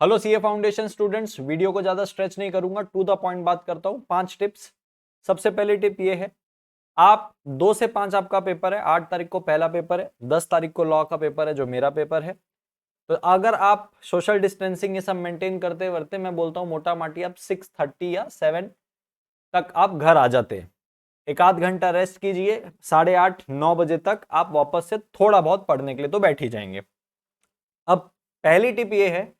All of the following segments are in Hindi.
Hello CA foundation students, video को ज्यादा स्ट्रेच नहीं करूंगा, टू द पॉइंट बात करता हूं। 5 टिप्स। सबसे पहली टिप ये है, आप 2 से 5 आपका पेपर है। 8 तारीख को पहला पेपर है, 10 तारीख को लॉ का पेपर है जो मेरा पेपर है। तो अगर आप सोशल डिस्टेंसिंग ये सब मेंटेन करते वर्ते, मैं बोलता हूँ मोटा माटी आप 6:30 या 7 तक आप घर आ जाते हैं। एक आध घंटा रेस्ट कीजिए, 8:30-9 बजे तक आप वापस से थोड़ा बहुत पढ़ने के लिए तो बैठ ही जाएंगे। अब पहली टिप ये है,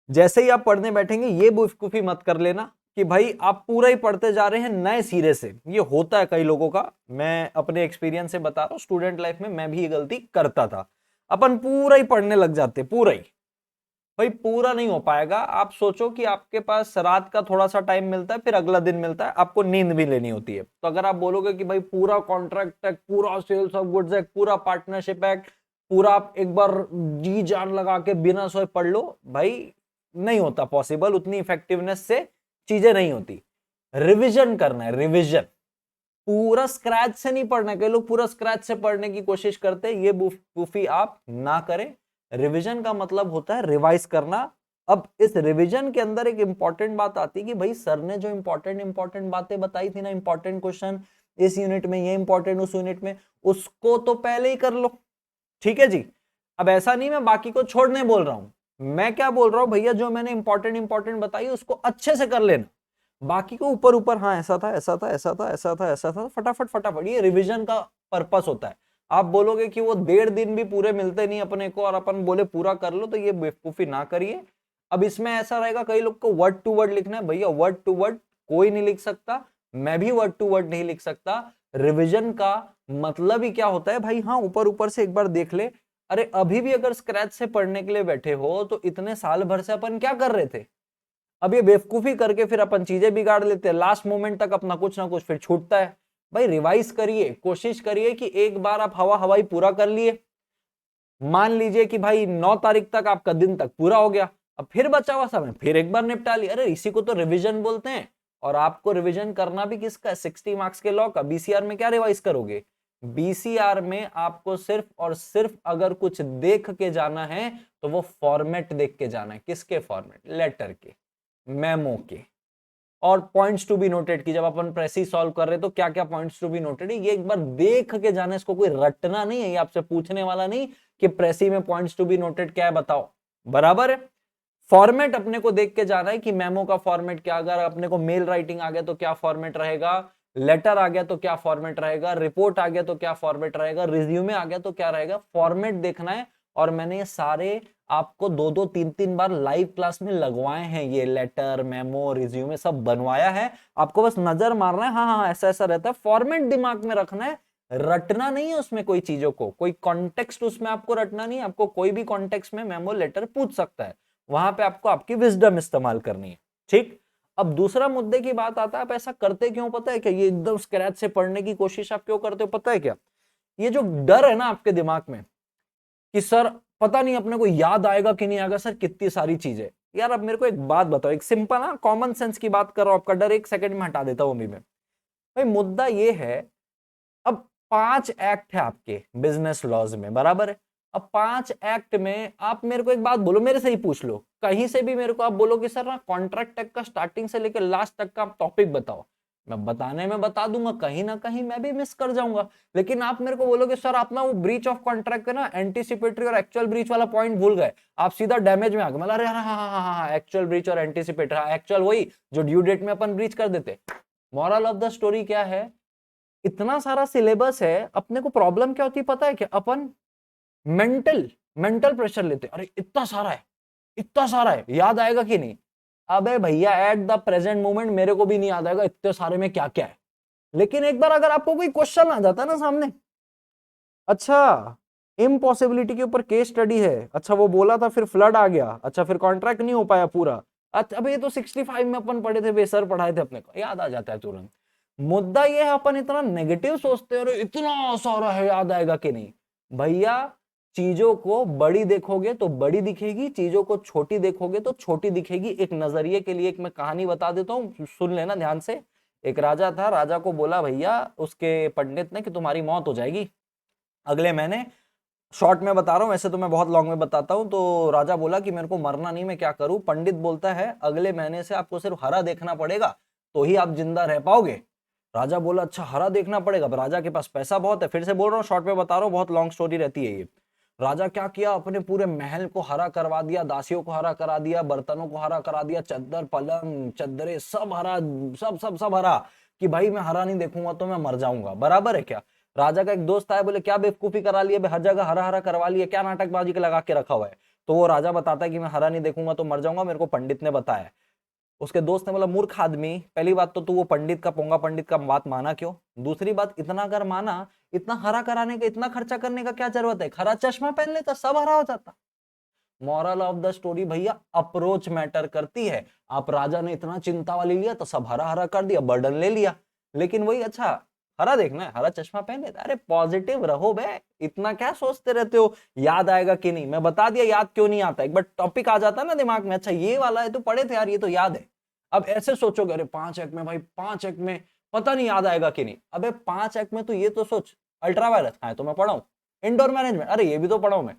जैसे ही आप पढ़ने बैठेंगे ये बेवकूफी मत कर लेना कि भाई आप पूरा ही पढ़ते जा रहे हैं नए सिरे से। ये होता है कई लोगों का, मैं अपने एक्सपीरियंस से बता रहा हूं। स्टूडेंट लाइफ में मैं भी ये गलती करता था। अपन पूरा ही पढ़ने लग जाते, पूरा ही। भाई पूरा नहीं हो पाएगा। आप सोचो कि आपके पास रात का थोड़ा सा टाइम मिलता है, फिर अगला दिन मिलता है, आपको नींद भी लेनी होती है। तो अगर आप बोलोगे कि भाई पूरा कॉन्ट्रैक्ट एक्ट, पूरा सेल्स ऑफ गुड्स एक्ट, पूरा पार्टनरशिप एक्ट, पूरा आप एक बार जी जान लगा के बिना सोए पढ़ लो, भाई नहीं होता पॉसिबल। उतनी इफेक्टिवनेस से चीजें नहीं होती। रिविजन करना है, रिविजन। पूरा स्क्रैच से नहीं पढ़ना। कई लोग पूरा स्क्रैच से पढ़ने की कोशिश करते हैं, ये बेवकूफी आप ना करें। रिवीजन का मतलब होता है रिवाइज करना। अब इस रिवीजन के अंदर एक इंपॉर्टेंट बात आती है कि भाई सर ने जो इंपॉर्टेंट बातें बताई थी ना, इंपॉर्टेंट क्वेश्चन इस यूनिट में, ये इंपॉर्टेंट उस यूनिट में, उसको तो पहले ही कर लो। ठीक है जी। अब ऐसा नहीं मैं बाकी को छोड़ने बोल रहा हूं, मैं क्या बोल रहा हूं, भैया जो मैंने इंपॉर्टेंट बताई उसको अच्छे से कर लेना। बाकी को ऊपर ऊपर, हाँ ऐसा था, ऐसा था, ऐसा था, ऐसा था, ऐसा था, फटाफट फटाफट। ये रिवीजन का पर्पस होता है। आप बोलोगे कि वो 1.5 दिन भी पूरे मिलते नहीं अपने को और अपन बोले पूरा कर लो, तो ये बेवकूफी ना करिए। अब इसमें ऐसा रहेगा, कई लोग को वर्ड टू वर्ड लिखना है। भैया वर्ड टू वर्ड कोई नहीं लिख सकता, मैं भी वर्ड टू वर्ड नहीं लिख सकता। रिविजन का मतलब ही क्या होता है भाई, हाँ ऊपर ऊपर से एक बार देख ले। अरे अभी भी अगर स्क्रैच से पढ़ने के लिए बैठे हो तो इतने साल भर से अपन क्या कर रहे थे? अब ये बेवकूफी करके फिर अपन चीजें बिगाड़ लेते हैं। लास्ट मोमेंट तक अपना कुछ ना कुछ फिर छूटता है। भाई रिवाइज करिए, कोशिश करिए कि एक बार आप हवा हवाई पूरा कर लिए। मान लीजिए कि भाई 9 तारीख तक आपका दिन तक पूरा हो गया, अब फिर बचा हुआ समय फिर एक बार निपटा लिया। अरे इसी को तो रिवीजन बोलते हैं। और आपको रिवीजन करना भी किसका? 60 मार्क्स के लॉ का। बीसीआर में क्या रिवाइज करोगे? बीसीआर में आपको सिर्फ और सिर्फ अगर कुछ देख के जाना है तो वो फॉर्मेट देख के जाना है। किसके फॉर्मेट? लेटर के, मेमो के। और पॉइंट्स टू बी नोटेड की, जब अपन प्रेसी सॉल्व कर रहे तो क्या क्या पॉइंट्स टू बी नोटेड है, ये एक बार देख के जाना है। इसको कोई रटना नहीं है, ये आपसे पूछने वाला नहीं कि प्रेसी में पॉइंट्स टू बी नोटेड क्या है बताओ। बराबर है। फॉर्मेट अपने को देख के जाना है कि मेमो का फॉर्मेट क्या, अगर अपने को मेल राइटिंग आ गया तो क्या फॉर्मेट रहेगा, लेटर आ गया तो क्या फॉर्मेट रहेगा, रिपोर्ट आ गया तो क्या फॉर्मेट रहेगा, रिज्यूमे आ गया तो क्या रहेगा। फॉर्मेट देखना है। और मैंने ये सारे आपको 2-2 3-3 बार लाइव क्लास में लगवाए हैं। ये लेटर, मेमो, रिज्यूमे सब बनवाया है। आपको बस नजर मारना है, हाँ हाँ ऐसा ऐसा रहता है। फॉर्मेट दिमाग में रखना है, रटना नहीं है उसमें कोई चीजों को, कोई कॉन्टेक्स्ट उसमें आपको रटना नहीं है। आपको कोई भी कॉन्टेक्स्ट में मेमो लेटर पूछ सकता है, वहां पे आपको आपकी विजडम इस्तेमाल करनी है। ठीक। अब दूसरा मुद्दे की बात आता है, आप ऐसा करते क्यों पता है क्या? ये एकदम स्क्रैच से पढ़ने की कोशिश आप क्यों करते हो पता है क्या? ये जो डर है ना आपके दिमाग में कि सर पता नहीं अपने को याद आएगा कि नहीं आएगा, सर कितनी सारी चीजें। यार अब मेरे को एक बात बताओ, एक सिंपल ना कॉमन सेंस की बात कर रहा हूं, आपका डर एक सेकंड में हटा देता हूं अभी मैं। भाई मुद्दा ये है, अब 5 एक्ट है आपके बिजनेस लॉज में, बराबर है। अब 5 एक्ट में आप मेरे को एक बात बोलो, मेरे से ही पूछ लो, कहीं से भी मेरे को आप बोलो कि सर ना कॉन्ट्रैक्ट एक्ट का स्टार्टिंग से लेकर लास्ट तक का टॉपिक बताओ, मैं बताने में बता दूंगा, कहीं ना कहीं मैं भी मिस कर जाऊंगा। लेकिन आप मेरे को बोलोगे सर आप ना वो ब्रीच ऑफ कॉन्ट्रैक्ट का ना एंटीसिपेटरी और एक्चुअल ब्रीच वाला पॉइंट भूल गए, आप सीधा डैमेज में आ गए। मतलब अरे हाँ हाँ हाँ हाँ एक्चुअल ब्रीच और एंटीसिपेटरी, हाँ एक्चुअल वही जो ड्यू डेट में अपन ब्रीच कर देते। मॉरल ऑफ द स्टोरी क्या है? इतना सारा सिलेबस है, अपने को प्रॉब्लम क्या होती है पता है क्या? अपन मेंटल मेंटल प्रेशर लेते हैं। अरे इतना सारा है, इतना सारा है, याद आएगा कि नहीं? अबे भैया एट द प्रेजेंट मोमेंट मेरे को भी नहीं याद आएगा इतने सारे में क्या क्या है। लेकिन एक बार अगर आपको कोई क्वेश्चन आ जाता है ना सामने, अच्छा इम्पॉसिबिलिटी के ऊपर केस स्टडी है, अच्छा वो बोला था फिर फ्लड आ गया, अच्छा फिर कॉन्ट्रैक्ट नहीं हो पाया पूरा, अच्छा अबे ये तो 65 में अपन पढ़े थे, बेसर पढ़ाए थे, अपने को याद आ जाता है तुरंत। मुद्दा ये है अपन इतना नेगेटिव सोचते हैं, इतना सारा है याद आएगा कि नहीं। भैया चीजों को बड़ी देखोगे तो बड़ी दिखेगी, चीजों को छोटी देखोगे तो छोटी दिखेगी। एक नजरिए के लिए एक मैं कहानी बता देता हूं, सुन लेना ध्यान से। एक राजा था, राजा को बोला भैया उसके पंडित ने कि तुम्हारी मौत हो जाएगी अगले महीने, शॉर्ट में बता रहा हूं, ऐसे तो मैं बहुत लॉन्ग में बताता हूं। तो राजा बोला कि मेरे को मरना नहीं, मैं क्या करूं। पंडित बोलता है अगले महीने से आपको सिर्फ हरा देखना पड़ेगा तो ही आप जिंदा रह पाओगे। राजा बोला अच्छा हरा देखना पड़ेगा। अब राजा के पास पैसा बहुत है, फिर से बोल रहा हूँ शॉर्ट में बता रहा हूँ, बहुत लॉन्ग स्टोरी रहती है ये। राजा क्या किया, अपने पूरे महल को हरा करवा दिया, दासियों को हरा करा दिया, बर्तनों को हरा करा दिया, चद्दर पलंग चद्दरे सब हरा, सब सब सब हरा, कि भाई मैं हरा नहीं देखूंगा तो मैं मर जाऊंगा। बराबर है क्या। राजा का एक दोस्त आया, बोले क्या बेवकूफी करा लिया, हर जगह हरा हरा करवा लिया, क्या नाटकबाजी के लगा के रखा हुआ है। तो वो राजा बताता है कि मैं हरा नहीं देखूंगा तो मर जाऊंगा, मेरे को पंडित ने बताया। उसके दोस्त ने बोला मूर्ख आदमी, पहली बात तो तू वो पंडित का पोंगा पंडित का बात माना क्यों, दूसरी बात इतना अगर माना, इतना हरा कराने का इतना खर्चा करने का क्या जरूरत है, हरा चश्मा पहन लेता सब हरा हो जाता। मॉरल ऑफ द स्टोरी भैया, अप्रोच मैटर करती है। आप राजा ने इतना चिंता वाली लिया तो सब हरा हरा कर दिया, बर्डन ले लिया। लेकिन वही अच्छा हरा देखना है, हरा चश्मा पहन लेता। अरे पॉजिटिव रहो बे, इतना क्या सोचते रहते हो याद आएगा कि नहीं। मैं बता दिया याद क्यों नहीं आता, एक बार टॉपिक आ जाता ना दिमाग में, अच्छा ये वाला है तो पढ़े थे यार, ये तो याद है। अब ऐसे सोचोगे अरे 5 एक में भाई, 5 एक में पता नहीं याद आएगा कि नहीं। अबे 5 एक में तो ये तो सोच, अल्ट्रा वायरस हाँ तो मैं पढ़ा हूँ, इंडोर मैनेजमेंट अरे ये भी तो पढ़ा हूं मैं।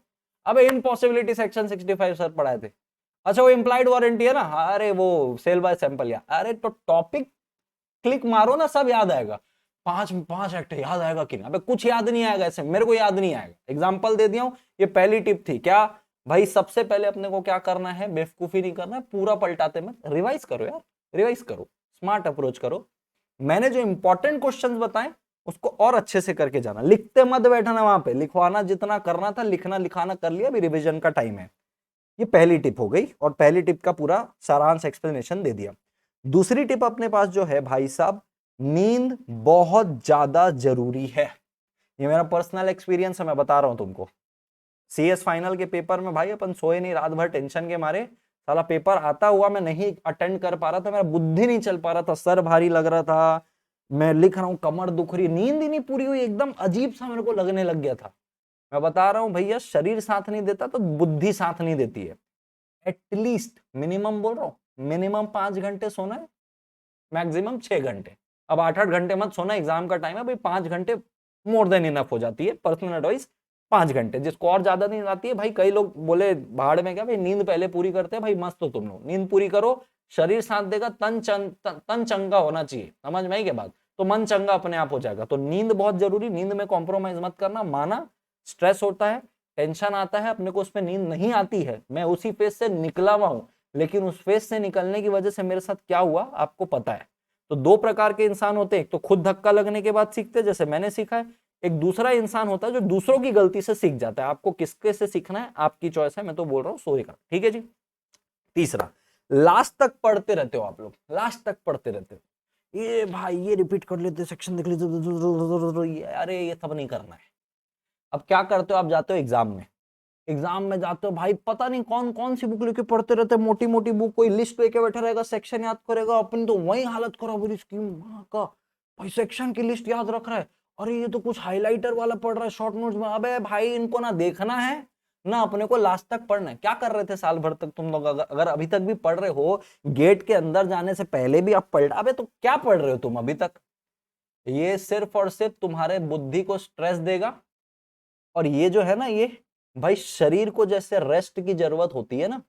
अबे इम्पॉसिबिलिटी सेक्शन 65 सर पढ़ाए थे। अच्छा वो इम्प्लाइड वारंटी है ना, अरे वो सेल बाय सैंपल या, अरे तो टॉपिक क्लिक मारो ना सब याद आएगा। 5 एक्ट याद आएगा कि नहीं, अबे कुछ याद नहीं आएगा, ऐसे मेरे को याद नहीं आएगा। एग्जांपल दे दिया हूं, ये पहली टिप थी क्या भाई, सबसे पहले अपने को क्या करना है, बेवकूफी नहीं करना है, पूरा पलटाते मत, रिवाइज करो यार, रिवाइज करो, स्मार्ट अप्रोच करो। मैंने जो इंपॉर्टेंट क्वेश्चंस बताए उसको और अच्छे से करके जाना, लिखते मत बैठना, वहां पे लिखवाना जितना करना था लिखना लिखाना कर लिया, अभी रिवीजन का टाइम है। ये पहली टिप हो गई, और पहली टिप का पूरा सारांश एक्सप्लेनेशन दे दिया। दूसरी टिप अपने पास जो है भाई साहब, नींद बहुत ज्यादा जरूरी है। ये मेरा पर्सनल एक्सपीरियंस है, मैं बता रहा हूं तुमको। सीएस फाइनल के पेपर में भाई अपन सोए नहीं, रात भर टेंशन के मारे, साला पेपर आता हुआ मैं नहीं अटेंड कर पा रहा था, मेरा बुद्धि नहीं चल पा रहा था, सर भारी लग रहा था, मैं लिख रहा हूँ कमर दुख रही, नींद ही नहीं पूरी हुई, एकदम अजीब सा मेरे को लगने लग गया था। मैं बता रहा हूँ भैया, शरीर साथ नहीं देता तो बुद्धि साथ नहीं देती है। एटलीस्ट मिनिमम बोल रहा हूँ, मिनिमम 5 घंटे सोना है, मैक्सिमम 6 घंटे। अब 8-8 घंटे मत सोना, एग्जाम का टाइम है भाई, 5 घंटे मोर देन इनफ हो जाती है, पर्सनल एडवाइस 5 घंटे। जिसको और ज्यादा नींद आती है भाई, कई लोग बोले भाड़ में क्या भाई, नींद पहले पूरी करते हैं भाई, मस्त हो तुम लोग, नींद पूरी करो, शरीर साथ देगा, तन चंगा होना चाहिए, समझ में आई क्या बात, तो मन चंगा अपने आप हो जाएगा। तो नींद बहुत जरूरी, नींद में कॉम्प्रोमाइज मत करना। माना स्ट्रेस होता है, टेंशन आता है, अपने को उसमें नींद नहीं आती है, मैं उसी फेज से निकला हुआ हूं, लेकिन उस फेज से निकलने की वजह से मेरे साथ क्या हुआ आपको पता है। तो दो प्रकार के इंसान होते हैं, एक तो खुद धक्का लगने के बाद सीखते हैं जैसे मैंने सीखा है, एक दूसरा इंसान होता है जो दूसरों की गलती से सीख जाता है। आपको किसके से सीखना है आपकी चॉइस है, मैं तो बोल रहा हूँ सोए का, ठीक है जी। तीसरा, लास्ट तक पढ़ते रहते हो आप लोग, लास्ट तक पढ़ते रहते हो, ये भाई ये रिपीट कर लेते, सेक्शन देख लेते, अरे ये सब नहीं करना है। अब क्या करते हो, आप जाते हो एग्जाम में, एग्जाम में जाते हो भाई, पता नहीं कौन कौन सी बुक लेके पढ़ते रहते, मोटी मोटी बुक, कोई लिस्ट लेके बैठा रहेगा, सेक्शन याद करेगा, अपनी तो वही हालत खराब हो रही इसकी माँ का, भाई सेक्शन की लिस्ट याद रख रहा है, अरे ये तो कुछ हाइलाइटर वाला पढ़ रहा है शॉर्ट नोट्स में। अबे भाई इनको ना देखना है ना अपने को लास्ट तक पढ़ना है। क्या कर रहे थे साल भर तक तुम लोग, अगर अभी तक भी पढ़ रहे हो, गेट के अंदर जाने से पहले भी आप पढ़, अबे तो क्या पढ़ रहे हो तुम अभी तक। ये सिर्फ और सिर्फ तुम्हारे बुद्धि को स्ट्रेस देगा, और ये जो है ना, ये भाई शरीर को जैसे रेस्ट की जरूरत होती है ना,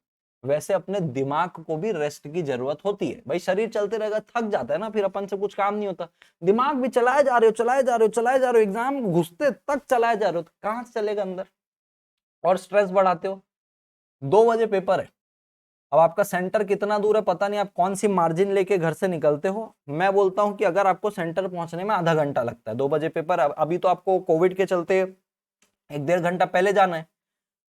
वैसे अपने दिमाग को भी रेस्ट की जरूरत होती है। भाई शरीर चलते रहेगा, थक जाता है ना, फिर अपन से कुछ काम नहीं होता। दिमाग भी चलाए जा रहे हो, चलाए जा रहे हो, चलाए जा रहे हो, एग्जाम घुसते तक चलाए जा रहे हो, तो कहां से चलेगा अंदर, और स्ट्रेस बढ़ाते हो। 2 बजे पेपर है, अब आपका सेंटर कितना दूर है पता नहीं, आप कौन सी मार्जिन लेके घर से निकलते हो। मैं बोलता हूं कि अगर आपको सेंटर पहुंचने में आधा घंटा लगता है, 2 बजे पेपर, अभी तो आपको कोविड के चलते 1-1.5 घंटा पहले जाना है,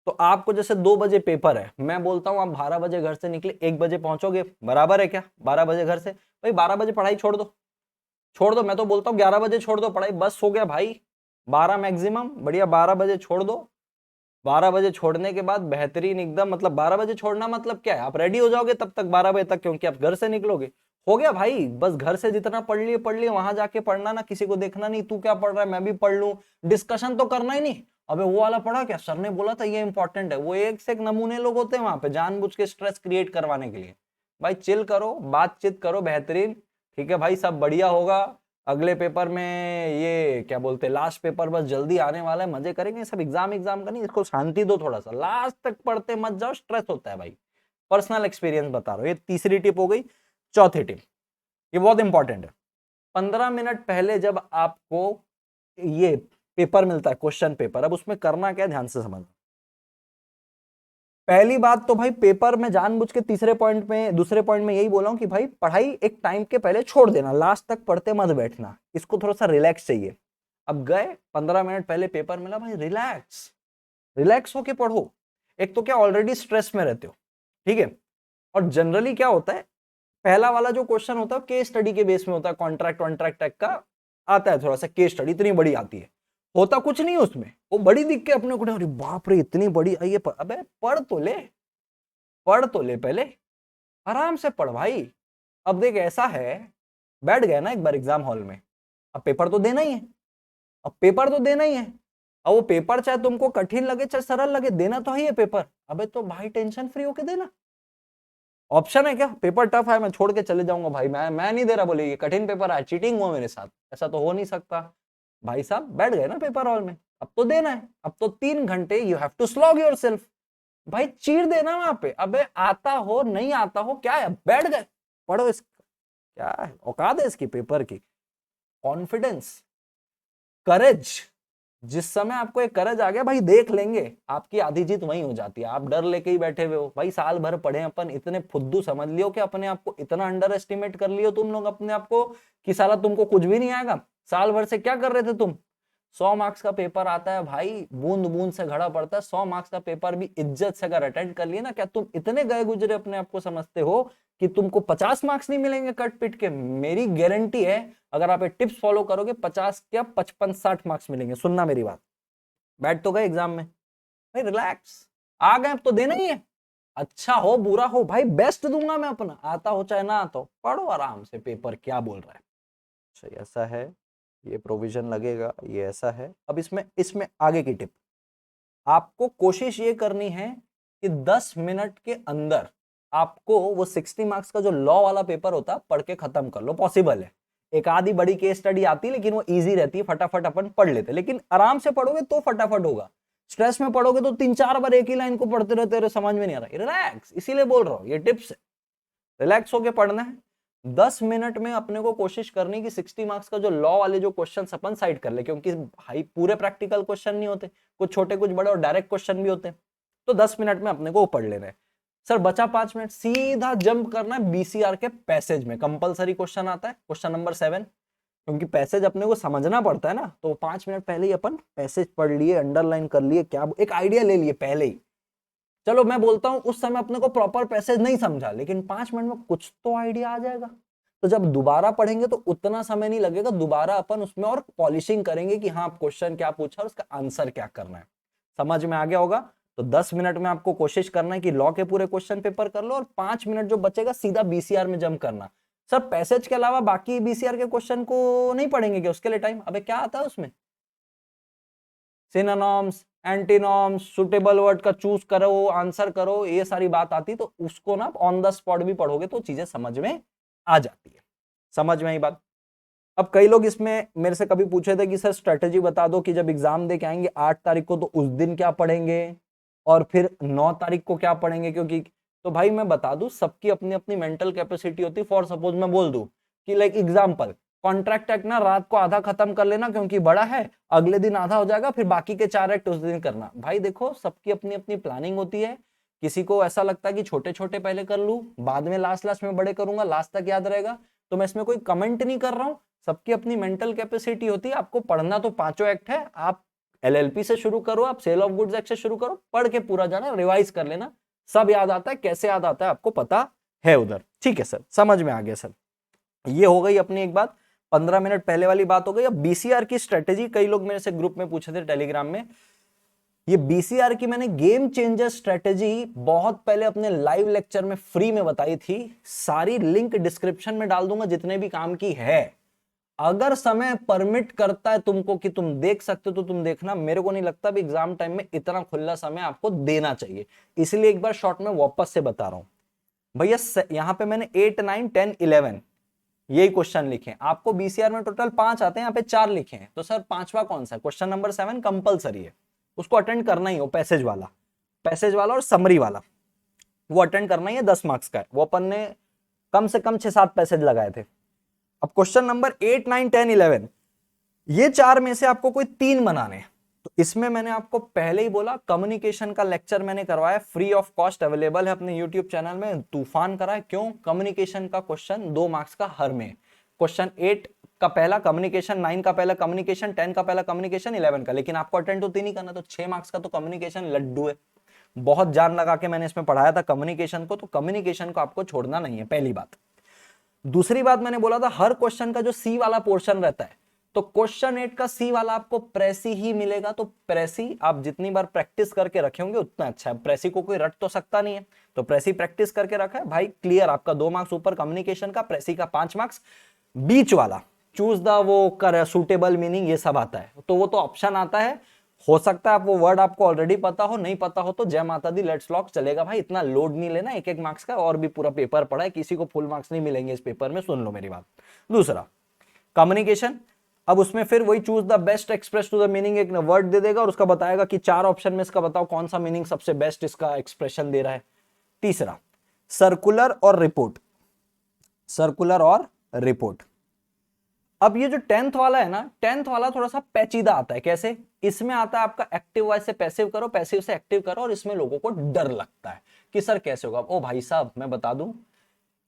तो आपको जैसे 2 बजे पेपर है, मैं बोलता हूँ आप 12 बजे घर से निकले, 1 बजे पहुंचोगे, बराबर है क्या। 12 बजे घर से, भाई 12 बजे पढ़ाई छोड़ दो, छोड़ दो, मैं तो बोलता हूँ 11 बजे छोड़ दो पढ़ाई, बस हो गया भाई, 12 मैक्सिमम, बढ़िया 12 बजे छोड़ दो। 12 बजे छोड़ने के बाद बेहतरीन एकदम, मतलब 12 बजे छोड़ना मतलब क्या है, आप रेडी हो जाओगे तब तक 12 बजे तक, क्योंकि आप घर से निकलोगे, हो गया भाई, बस घर से जितना पढ़ लिए वहां जाके पढ़ना ना, किसी को देखना नहीं तू क्या पढ़ रहा है मैं भी पढ़ लूं, डिस्कशन तो करना ही नहीं। अबे वो वाला पढ़ा क्या, सर ने बोला था ये इंपॉर्टेंट है, वो एक से एक नमूने लोग होते हैं वहां पे, जानबूझ के स्ट्रेस क्रिएट करवाने के लिए। भाई चिल करो, बातचीत करो बेहतरीन, ठीक है भाई सब बढ़िया होगा, अगले पेपर में ये क्या बोलते हैं, लास्ट पेपर बस जल्दी आने वाला है, मजे करेंगे सब, एग्जाम का नहीं, इसको शांति दो थोड़ा सा, लास्ट तक पढ़ते मत जाओ, स्ट्रेस होता है भाई, पर्सनल एक्सपीरियंस बता रहा हूं। ये तीसरी टिप हो गई। चौथी टिप, ये बहुत इंपॉर्टेंट है। 15 मिनट पहले जब आपको ये पेपर मिलता है, क्वेश्चन पेपर, अब उसमें करना क्या है ध्यान से समझना। पहली बात तो भाई पेपर में जानबूझ के दूसरे पॉइंट में यही बोला हूं कि भाई पढ़ाई एक टाइम के पहले छोड़ देना, लास्ट तक पढ़ते मत बैठना, इसको थोड़ा सा रिलैक्स चाहिए। अब गए 15 मिनट पहले पेपर मिला, भाई रिलैक्स, रिलैक्स होके पढ़ो। एक तो क्या ऑलरेडी स्ट्रेस में रहते हो, ठीक है, और जनरली क्या होता है, पहला वाला जो क्वेश्चन होता है केस स्टडी के बेस में होता है, कॉन्ट्रैक्ट वॉन्ट्रैक्ट टाइप का आता है, थोड़ा सा केस स्टडी इतनी बड़ी आती है, होता कुछ नहीं उसमें, वो बड़ी दिख के अपने को, अरे बाप रे इतनी बड़ी आई है, अबे पढ़ तो ले, पढ़ तो ले पहले, आराम से पढ़ भाई। अब देख ऐसा है, बैठ गया ना एक बार एग्जाम हॉल में, अब पेपर तो देना ही है, अब पेपर तो देना ही है, अब वो पेपर चाहे तुमको कठिन लगे चाहे सरल लगे, देना तो है पेपर, अबे तो भाई टेंशन फ्री होके देना। ऑप्शन है क्या, पेपर टफ है मैं छोड़ के चले जाऊंगा भाई, मैं नहीं दे रहा, बोले ये कठिन पेपर है, चीटिंग हुआ मेरे साथ, ऐसा तो हो नहीं सकता। भाई साहब बैठ गए ना पेपर हॉल में, अब तो देना है, अब तो 3 घंटे you have to slog yourself, भाई चीर देना वहां पे, अबे आता हो नहीं आता हो क्या है, बैठ गए पढ़ो, इस क्या है औकात है इसकी पेपर की। कॉन्फिडेंस, करेज, जिस समय आपको एक करज आ गया भाई देख लेंगे, आपकी आधी जीत वहीं हो जाती है। आप डर लेके ही बैठे हुए हो भाई, साल भर पढ़े अपन, इतने फुद्दू समझ लियो कि अपने आप को इतना अंडर एस्टिमेट कर लियो तुम लोग अपने आप को कि साला तुमको कुछ भी नहीं आएगा। साल भर से क्या कर रहे थे तुम, 100 मार्क्स का पेपर आता है भाई, बूंद बूंद से घड़ा पड़ता है, 100 मार्क्स का पेपर भी इज्जत से अगर अटेंड कर लिए ना, क्या तुम इतने गए गुजरे अपने आप को समझते हो कि तुमको 50 मार्क्स नहीं मिलेंगे कट पिट के? मेरी गारंटी है अगर आप ये टिप्स फॉलो करोगे 50 क्या 55-60 मार्क्स मिलेंगे। सुनना मेरी बात, बैठ तो गए एग्जाम में भाई, रिलैक्स, आ गए अब तो देना ही है, अच्छा हो बुरा हो भाई बेस्ट दूंगा मैं अपना, आता हो चाहे ना आता हो, पढ़ो आराम से पेपर क्या बोल रहा है। अच्छा ऐसा है, ये प्रोविजन लगेगा, ये ऐसा है। अब इसमें इसमें आगे की टिप, आपको कोशिश ये करनी है कि 10 मिनट के अंदर आपको वो 60 मार्क्स का जो लॉ वाला पेपर होता है पढ़ के खत्म कर लो। पॉसिबल है, एक आधी बड़ी केस स्टडी आती है लेकिन वो इजी रहती है, फटाफट अपन पढ़ लेते, लेकिन आराम से पढ़ोगे तो फटाफट होगा। स्ट्रेस में पढ़ोगे तो 3-4 बार एक ही लाइन को पढ़ते रहते, समझ में नहीं आ रहा, रिलैक्स, इसीलिए बोल रहा हूं ये टिप्स है, रिलैक्स होके पढ़ना है। 10 मिनट में अपने को कोशिश करनी कि 60 मार्क्स का जो लॉ वाले जो क्वेश्चन अपन साइड कर ले, क्योंकि भाई पूरे प्रैक्टिकल क्वेश्चन नहीं होते, कुछ छोटे कुछ बड़े और डायरेक्ट क्वेश्चन भी होते हैं, तो 10 मिनट में अपने को पढ़ लेना है। सर बचा 5 मिनट, सीधा जंप करना है बीसीआर के पैसेज में, कंपलसरी क्वेश्चन आता है क्वेश्चन नंबर 7, क्योंकि पैसेज अपने को समझना पड़ता है ना, तो 5 मिनट पहले ही अपन पैसेज पढ़ लिए, अंडरलाइन कर लिए, क्या एक आइडिया ले लिए पहले ही। चलो मैं बोलता हूं उस समय अपने को प्रॉपर पैसेज नहीं समझा, लेकिन 5 मिनट में कुछ तो आइडिया आ जाएगा, तो जब दोबारा पढ़ेंगे तो उतना समय नहीं लगेगा, दोबारा अपन उसमें और पॉलिशिंग करेंगे कि हाँ क्वेश्चन क्या पूछा और उसका आंसर क्या करना है। समझ में आ गया होगा? तो 10 मिनट में आपको कोशिश करना है कि लॉ के पूरे क्वेश्चन पेपर कर लो, और 5 मिनट जो बचेगा सीधा बीसीआर में जंप करना। सर पैसेज के अलावा बाकी बीसीआर के क्वेश्चन को नहीं पढ़ेंगे क्या उसके लिए टाइम? अबे क्या आता है उसमें, सिनोनिम्स, एंटीनॉम्स, सुटेबल वर्ड का चूज करो, आंसर करो, ये सारी बात आती, तो उसको ना ऑन द स्पॉट भी पढ़ोगे तो चीजें समझ में आ जाती है। समझ में आई बात? अब कई लोग इसमें मेरे से कभी पूछे थे कि सर स्ट्रेटेजी बता दो कि जब एग्जाम दे के आएंगे 8 तारीख को तो उस दिन क्या पढ़ेंगे और फिर 9 तारीख को क्या पढ़ेंगे, क्योंकि तो भाई मैं बता दूं सबकी अपनी अपनी मेंटल कैपेसिटी होती है। फॉर सपोज मैं बोल दूं कि लाइक एग्जांपल, कॉन्ट्रैक्ट एक्ट ना रात को आधा खत्म कर लेना क्योंकि बड़ा है, अगले दिन आधा हो जाएगा, फिर बाकी के 4 एक्ट उस दिन करना। भाई देखो सबकी अपनी अपनी प्लानिंग होती है, किसी को ऐसा लगता है कि छोटे छोटे पहले कर लूं, बाद में लास्ट में बड़े करूंगा, लास्ट तक याद रहेगा, तो मैं इसमें कोई कमेंट नहीं कर रहा हूं, सबकी अपनी मेंटल कैपेसिटी होती है। आपको पढ़ना तो 5 एक्ट है, आप एलएलपी से शुरू करो, आप सेल ऑफ गुड्स एक्ट से शुरू करो, पढ़ के पूरा जाना, रिवाइज कर लेना, सब याद आता है, कैसे याद आता है आपको पता है उधर। ठीक है सर, समझ में आ गया सर। ये हो गई अपनी एक बात, 15 मिनट पहले वाली बात हो गई। अब बीसीआर की स्ट्रेटेजी, कई लोग मेरे से ग्रुप में पूछे थे टेलीग्राम में, ये बीसीआर की मैंने गेम चेंजर स्ट्रेटेजी बहुत पहले अपने लाइव लेक्चर में फ्री में बताई थी, सारी लिंक डिस्क्रिप्शन में डाल दूंगा जितने भी काम की है। अगर समय परमिट करता है तुमको कि तुम देख सकते हो तो तुम देखना, मेरे को नहीं लगता भी एग्जाम टाइम में इतना खुला समय आपको देना चाहिए, इसलिए एक बार शॉर्ट में वापस से बता रहा हूं भैया। यहां पे मैंने 8, 9, 10, 11 यही क्वेश्चन लिखे। आपको बीसीआर में टोटल 5 आते हैं, यहाँ पे 4 लिखे हैं, तो सर 5वां कौन सा? क्वेश्चन नंबर 7 कंपलसरी है, उसको अटेंड करना ही हो। पैसेज वाला और समरी वाला वो अटेंड करना ही है, 10 मार्क्स का है। वो अपन ने कम से कम 6-7 पैसेज लगाए थे। अब क्वेश्चन नंबर 8, 9, 10, 11 ये 4 में से आपको कोई 3 बनाने हैं। तो इसमें मैंने आपको पहले ही बोला, कम्युनिकेशन का लेक्चर मैंने करवाया, फ्री ऑफ कॉस्ट अवेलेबल है अपने यूट्यूब चैनल में, तूफान करा है। क्यों? कम्युनिकेशन का क्वेश्चन 2 मार्क्स का हर में। क्वेश्चन 8 का पहला कम्युनिकेशन, 9 का पहला कम्युनिकेशन, 10 का पहला कम्युनिकेशन, 11 का। लेकिन आपको अटेंड तो 3 ही करना, तो 6 मार्क्स का तो कम्युनिकेशन लड्डू है। बहुत जान लगा के मैंने इसमें पढ़ाया था कम्युनिकेशन को, तो कम्युनिकेशन को आपको छोड़ना नहीं है, पहली बात। दूसरी बात मैंने बोला था, हर क्वेश्चन का जो सी वाला पोर्शन रहता है, तो क्वेश्चन 8 का सी वाला आपको प्रेसी ही मिलेगा। तो प्रेसी आप जितनी बार प्रैक्टिस करके रखे होंगे उतना अच्छा है। प्रेसी को कोई रट तो सकता नहीं है, तो प्रेसी प्रैक्टिस करके रखा है भाई, क्लियर। आपका 2 मार्क्स ऊपर कम्युनिकेशन का, प्रेसी का 5 मार्क्स। बीच वाला चूज द वो कर सुटेबल मीनिंग, ये सब आता है, तो वो तो ऑप्शन आता है। हो सकता है आप वो वर्ड आपको ऑलरेडी पता हो, नहीं पता हो तो जय माता दी, लेट्स लॉक, चलेगा भाई। इतना लोड नहीं लेना, 1-1 मार्क्स का, और भी पूरा पेपर पड़ा है, किसी को फुल मार्क्स नहीं मिलेंगे इस पेपर में, सुन लो मेरी बात। दूसरा कम्युनिकेशन, अब उसमें फिर वही choose the best express to the meaning, एक वर्ड दे देगा और उसका बताएगा कि 4 ऑप्शन में इसका बताओ कौन सा मीनिंग सबसे बेस्ट इसका एक्सप्रेशन दे रहा है। तीसरा सर्कुलर और रिपोर्ट, सर्कुलर और रिपोर्ट। अब ये जो 10th वाला है ना, 10th वाला थोड़ा सा पेचीदा आता है। कैसे? इसमें आता है आपका एक्टिव वॉइस से पैसिव करो, पैसिव से एक्टिव करो, और इसमें लोगों को डर लगता है कि सर कैसे होगा। ओ भाई साहब मैं बता दूं,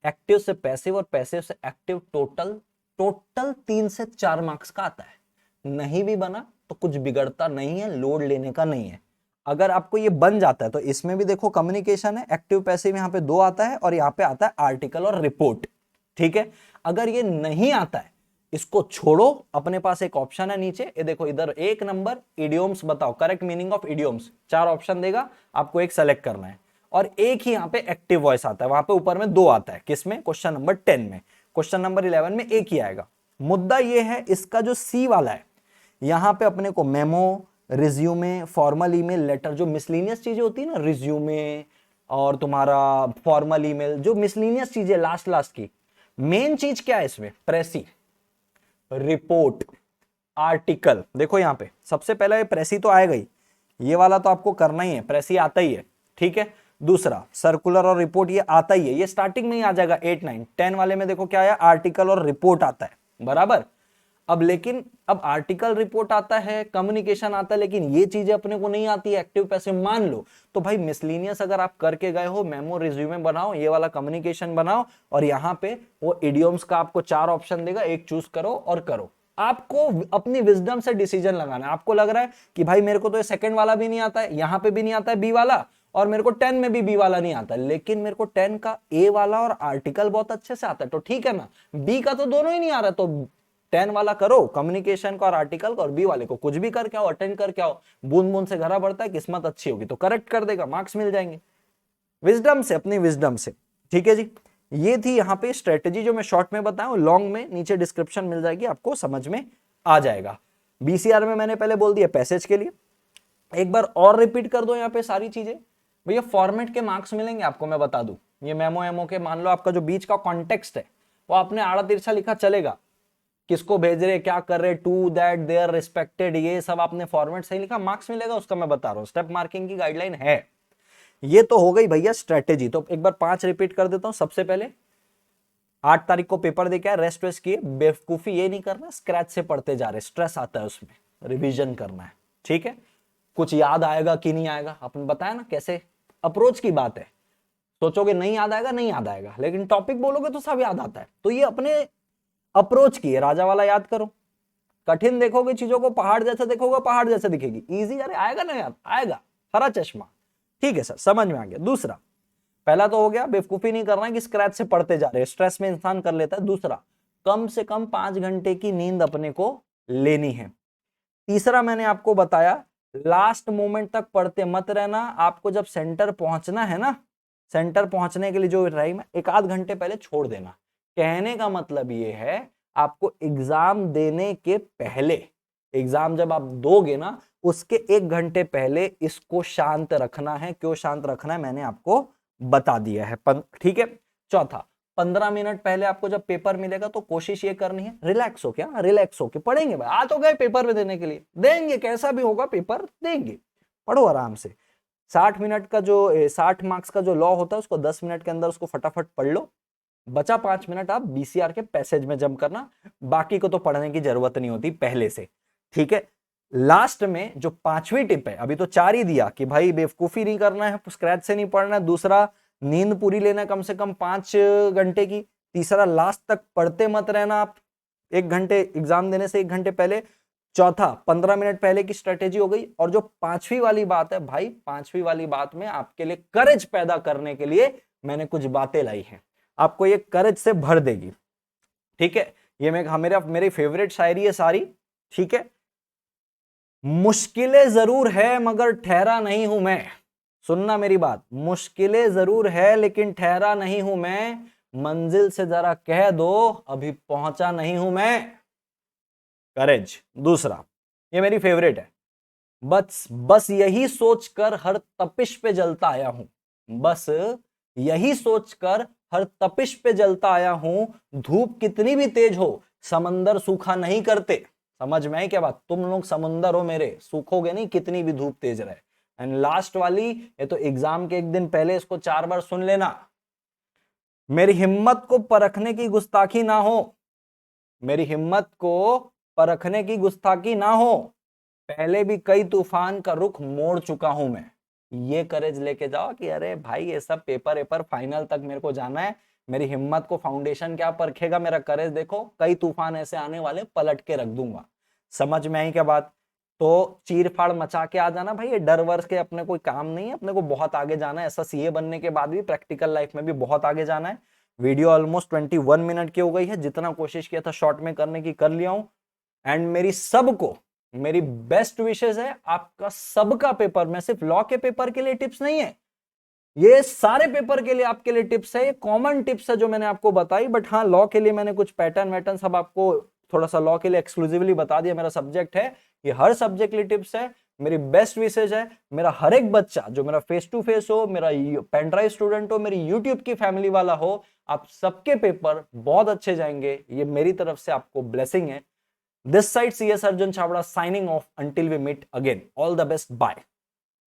एक्टिव से पैसिव और पैसिव से एक्टिव टोटल 3 से 4 मार्क्स का आता है। नहीं भी बना तो कुछ बिगड़ता नहीं है, लोड लेने का नहीं है। अगर आपको ये बन जाता है तो इसमें भी देखो कम्युनिकेशन है, एक्टिव पैसिव यहाँ पे 2 आता है, और यहाँ पे आता है आर्टिकल और रिपोर्ट। ठीक है, अगर ये नहीं आता है इसको छोड़ो, अपने पास एक ऑप्शन है नीचे, ये देखो इधर 1 नंबर इडियोम्स बताओ, करेक्ट मीनिंग ऑफ इडियोम्स। 4 ऑप्शन देगा, आपको एक सेलेक्ट करना है, और एक ही यहाँ पे एक्टिव वॉइस आता है, वहां पे ऊपर में 2 आता है। किसमें? क्वेश्चन नंबर 10 में। क्वेश्चन नंबर 11 में एक ही आएगा। मुद्दा ये है, इसका जो सी वाला है, यहाँ पे अपने को memo, resume, formal email, letter, जो मिसलिनियस चीजें होती है ना, रिज्यूमे और तुम्हारा फॉर्मल ईमेल, जो मिसलिनियस चीजें लास्ट की, मेन चीज क्या है इसमें? Precis, report, article. देखो यहाँ पे सबसे पहले प्रेसी तो आएगा ही, ये वाला तो आपको करना ही है, प्रेसी आता ही है। ठीक है, दूसरा सर्कुलर और रिपोर्ट ये आता ही है, ये स्टार्टिंग में ही आ जाएगा। 8, 9, 10 वाले में देखो क्या आया, आर्टिकल और रिपोर्ट आता है, बराबर। अब लेकिन अब आर्टिकल रिपोर्ट आता है, कम्युनिकेशन आता है, लेकिन ये चीजें अपने को नहीं आती है, एक्टिव पैसिव मान लो, तो भाई मिसलिनियस अगर आप करके गए हो, मेमो, रिज्यूमे बनाओ, ये वाला कम्युनिकेशन बनाओ, और यहाँ पे वो इडियम्स का आपको 4 ऑप्शन देगा, एक चूज करो और करो। आपको अपनी विजडम से डिसीजन लगाना है। आपको लग रहा है कि भाई मेरे को तो ये सेकंड वाला भी नहीं आता है, यहाँ पे भी नहीं आता है बी वाला, और मेरे को 10 में भी बी वाला नहीं आता, लेकिन मेरे को 10 का ए वाला और आर्टिकल बहुत अच्छे से आता है, तो ठीक है ना, बी का तो दोनों ही नहीं आ रहा, तो 10 वाला करो, कम्युनिकेशन का और आर्टिकल का, और बी वाले को कुछ भी करके आओ, अटेंड करके आओ। बूंद बूंद से घड़ा बढ़ता है, किस्मत अच्छी होगी तो करेक्ट कर देगा, मार्क्स मिल जाएंगे विजडम से, अपनी विजडम से। ठीक है जी, ये थी यहाँ पे स्ट्रेटेजी जो मैं शॉर्ट में बताऊं, लॉन्ग में नीचे डिस्क्रिप्शन मिल जाएगी, आपको समझ में आ जाएगा। बीसीआर में मैंने पहले बोल दिया पैसेज के लिए, एक बार और रिपीट कर दो यहाँ पे सारी चीजें। भैया फॉर्मेट के मार्क्स मिलेंगे आपको, मैं बता दूं, ये मेमो एमओ के, मान लो आपका जो बीच का कॉन्टेक्स्ट है वो आपने आड़ा तिरछा लिखा चलेगा, किसको भेज रहे, क्या कर रहे, टू दैट देयर रिस्पेक्टेड, ये सब आपने फॉर्मेट सही लिखा, मार्क्स मिलेगा उसका, मैं बता रहा हूँ, स्टेप मार्किंग की गाइडलाइन है। ये तो हो गई भैया स्ट्रेटेजी। तो एक बार 5 रिपीट कर देता हूं। सबसे पहले 8 तारीख को पेपर देके आए, रेस्ट वेस्ट किए, बेवकूफी ये नहीं करना स्क्रैच से पढ़ते जा रहे, स्ट्रेस आता है उसमें, रिवीजन करना है। ठीक है, कुछ याद आएगा कि नहीं आएगा, अपन बताया ना कैसे, अप्रोच की बात है। सोचोगे नहीं याद आएगा, नहीं याद आएगा, लेकिन टॉपिक बोलोगे तो सब याद आता है। तो ये अपने अप्रोच की है, राजा वाला याद करो। कठिन देखोगे चीजों को, पहाड़ जैसा देखोगे, पहाड़ जैसा दिखेगी। इजी अरे आएगा ना याद, आएगा, हरा चश्मा। ठीक है सर, समझ में आ गया। दूसरा, पहला तो हो गया, बेवकूफी नहीं करना है कि स्क्रैच से पढ़ते जा रहे, स्ट्रेस में इंसान कर लेता है। दूसरा, कम से कम 5 घंटे की नींद अपने को लेनी है। तीसरा, मैंने आपको बताया लास्ट मोमेंट तक पढ़ते मत रहना, आपको जब सेंटर पहुंचना है ना, सेंटर पहुंचने के लिए जो टाइम है, 1-8 घंटे पहले छोड़ देना। कहने का मतलब ये है, आपको एग्जाम देने के पहले, एग्जाम जब आप दोगे ना उसके 1 घंटे पहले इसको शांत रखना है। क्यों शांत रखना है मैंने आपको बता दिया है। ठीक है। चौथा, 15 मिनट पहले आपको जब पेपर मिलेगा तो कोशिश ये करनी है रिलैक्स हो, क्या रिलैक्स होके पढ़ेंगे भाई, आ तो गए पेपर में देने के लिए, देंगे कैसा भी होगा पेपर देंगे, पढ़ो आराम से। 60 मिनट का जो 60 मार्क्स का जो लॉ होता है उसको 10 मिनट के अंदर उसको फटाफट पढ़ लो, बचा 5 मिनट आप बीसीआर के पैसेज में जम करना, बाकी को तो पढ़ने की जरूरत नहीं होती पहले से, ठीक है। लास्ट में जो 5वीं टिप है, अभी तो 4 ही दिया कि भाई बेवकूफी नहीं करना है, स्क्रैच से नहीं पढ़ना है, दूसरा नींद पूरी लेना कम से कम 5 घंटे की, तीसरा लास्ट तक पढ़ते मत रहना आप 1 घंटे एग्जाम देने से 1 घंटे पहले, चौथा 15 मिनट पहले की स्ट्रेटेजी हो गई, और जो 5वीं वाली बात है भाई, 5वीं वाली बात में आपके लिए करेज पैदा करने के लिए मैंने कुछ बातें लाई हैं, आपको ये करेज से भर देगी, ठीक है। ये मेरी फेवरेट शायरी है सारी, ठीक है। मुश्किलें जरूर है मगर ठहरा नहीं हूं मैं, सुनना मेरी बात, मुश्किलें जरूर है लेकिन ठहरा नहीं हूं मैं, मंजिल से जरा कह दो अभी पहुंचा नहीं हूं मैं, करेज। दूसरा, ये मेरी फेवरेट है, बस यही सोचकर हर तपिश पे जलता आया हूं, बस यही सोचकर हर तपिश पे जलता आया हूं, धूप कितनी भी तेज हो समंदर सूखा नहीं करते, समझ में आई क्या बात, तुम लोग समुंदर हो मेरे, सूखोगे नहीं कितनी भी धूप तेज रहे। एंड लास्ट वाली, ये तो एग्जाम के 1 दिन पहले इसको 4 बार सुन लेना, मेरी हिम्मत को परखने की गुस्ताखी ना हो, मेरी हिम्मत को परखने की गुस्ताखी ना हो, पहले भी कई तूफान का रुख मोड़ चुका हूं मैं, ये करेज लेके जाओ कि अरे भाई ये सब पेपर फाइनल तक मेरे को जाना है, मेरी हिम्मत को फाउंडेशन क्या परखेगा, मेरा करेज देखो, कई तूफान ऐसे आने वाले पलट के रख दूंगा, समझ में आई क्या बात। तो चीर फाड़ मचा के आ जाना भाई, ये डर वर्स के अपने कोई काम नहीं है, अपने को बहुत आगे जाना है, ऐसा सीए बनने के बाद भी प्रैक्टिकल लाइफ में भी बहुत आगे जाना है। वीडियो ऑलमोस्ट 21 मिनट की हो गई है, जितना कोशिश किया था शॉर्ट में करने की कर लिया हूं। एंड मेरी सबको मेरी बेस्ट विशेष है, आपका सबका पेपर, मैं सिर्फ लॉ के पेपर के लिए टिप्स नहीं है, ये सारे पेपर के लिए आपके लिए टिप्स है, ये कॉमन टिप्स है जो मैंने आपको बताई, बट हाँ लॉ के लिए मैंने कुछ पैटर्न वैटर्न सब आपको थोड़ा सा लॉ के लिए एक्सक्लूसिवली बता दिया, मेरा सब्जेक्ट है, ये हर सब्जेक्ट के लिए टिप्स है, मेरी बेस्ट विशेष है, मेरा हर एक बच्चा जो मेरा फेस टू फेस हो, मेरा पेन ड्राइव स्टूडेंट हो, मेरी यूट्यूब की फैमिली वाला हो, आप सबके पेपर बहुत अच्छे जाएंगे, ये मेरी तरफ से आपको ब्लेसिंग है। This side CS Arjun Chawda signing off until we meet again. All the best. Bye.